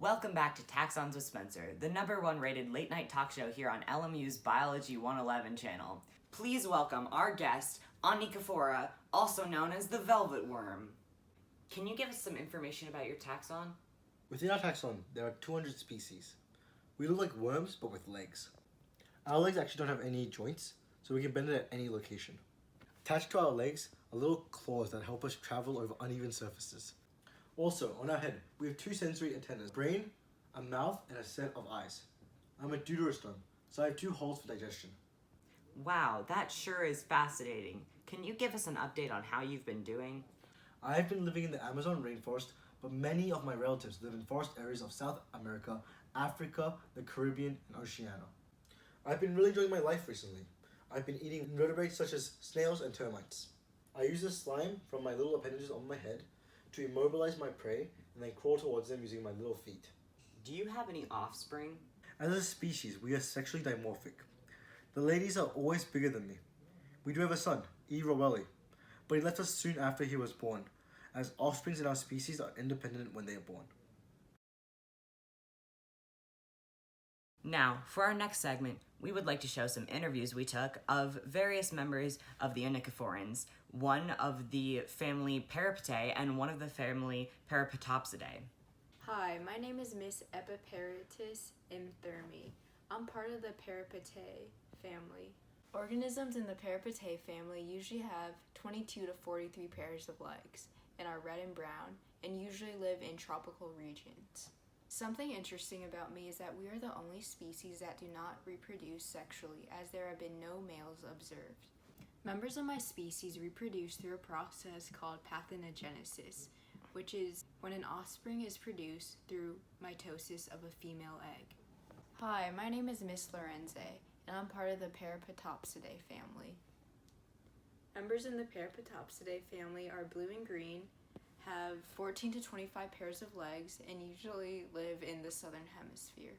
Welcome back to Taxons with Spencer, the #1 rated late-night talk show here on LMU's Biology 111 channel. Please welcome our guest, Onychophora, also known as the velvet worm. Can you give us some information about your taxon? Within our taxon, there are 200 species. We look like worms, but with legs. Our legs actually don't have any joints, so we can bend it at any location. Attached to our legs are little claws that help us travel over uneven surfaces. Also, on our head, we have 2 sensory antennas, a brain, a mouth, and a set of eyes. I'm a deuterostome, so I have 2 holes for digestion. Wow, that sure is fascinating. Can you give us an update on how you've been doing? I've been living in the Amazon rainforest, but many of my relatives live in forest areas of South America, Africa, the Caribbean, and Oceania. I've been really enjoying my life recently. I've been eating invertebrates such as snails and termites. I use the slime from my little appendages on my head to immobilize my prey and then crawl towards them using my little feet. Do you have any offspring? As a species, we are sexually dimorphic. The ladies are always bigger than me. We do have a son, E. Rowelli, but he left us soon after he was born, as offsprings in our species are independent when they are born. Now, for our next segment, we would like to show some interviews we took of various members of the Onychophorans, one of the family Peripatae and one of the family Peripatopsidae. Hi, my name is Miss Epiperitis imthermi. I'm part of the Peripatae family. Organisms in the Peripatae family usually have 22 to 43 pairs of legs and are red and brown and usually live in tropical regions. Something interesting about me is that we are the only species that do not reproduce sexually, as there have been no males observed. Members of my species reproduce through a process called parthenogenesis, which is when an offspring is produced through mitosis of a female egg. Hi, my name is Miss Lorenze, and I'm part of the Peripatopsidae family. Members in the Peripatopsidae family are blue and green, have 14 to 25 pairs of legs, and usually live in the southern hemisphere.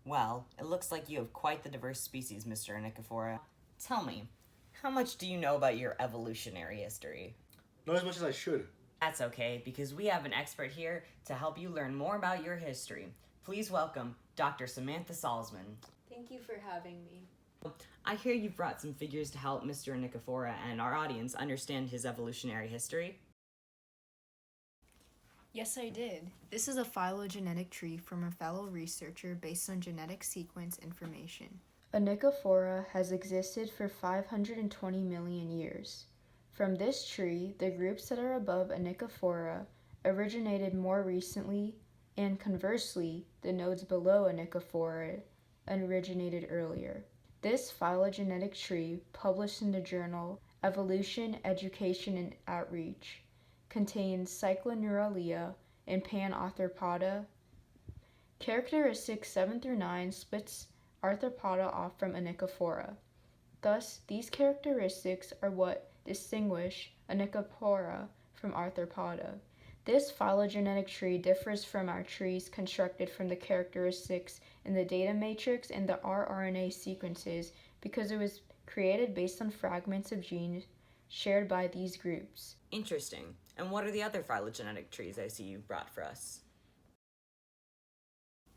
Well, it looks like you have quite the diverse species, Mr. Onychophora. Tell me, how much do you know about your evolutionary history? Not as much as I should. That's okay, because we have an expert here to help you learn more about your history. Please welcome Dr. Samantha Salzman. Thank you for having me. I hear you've brought some figures to help Mr. Onychophora and our audience understand his evolutionary history. Yes, I did. This is a phylogenetic tree from a fellow researcher based on genetic sequence information. Onychophora has existed for 520 million years. From this tree, the groups that are above Onychophora originated more recently, and conversely, the nodes below Onychophora originated earlier. This phylogenetic tree, published in the journal Evolution, Education, and Outreach, contains Cycloneuralia and Panarthropoda. Characteristics 7 through 9 splits Arthropoda off from Onychophora. Thus, these characteristics are what distinguish Onychophora from Arthropoda. This phylogenetic tree differs from our trees constructed from the characteristics in the data matrix and the rRNA sequences because it was created based on fragments of genes shared by these groups. Interesting. And what are the other phylogenetic trees I see you've brought for us?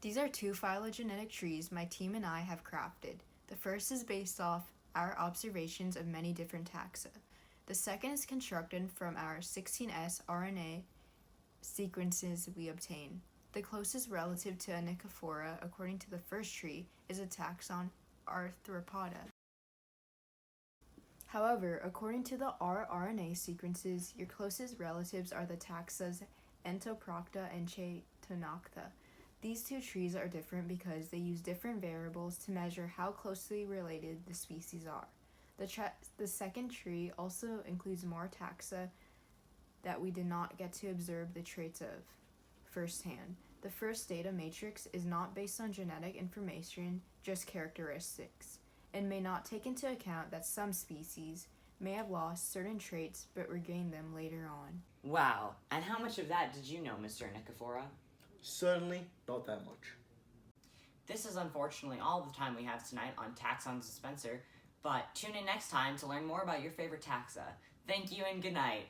These are 2 phylogenetic trees my team and I have crafted. The first is based off our observations of many different taxa. The second is constructed from our 16S RNA sequences we obtain. The closest relative to Onychophora, according to the first tree, is a taxon Arthropoda. However, according to the rRNA sequences, your closest relatives are the taxas Entoprocta and Chaetonocta. These 2 trees are different because they use different variables to measure how closely related the species are. The second tree also includes more taxa that we did not get to observe the traits of firsthand. The first data matrix is not based on genetic information, just characteristics, and may not take into account that some species may have lost certain traits but regained them later on. Wow, and how much of that did you know, Mr. Onychophora? Certainly not that much. This is unfortunately all the time we have tonight on Taxons with Spencer, but tune in next time to learn more about your favorite taxa. Thank you and good night.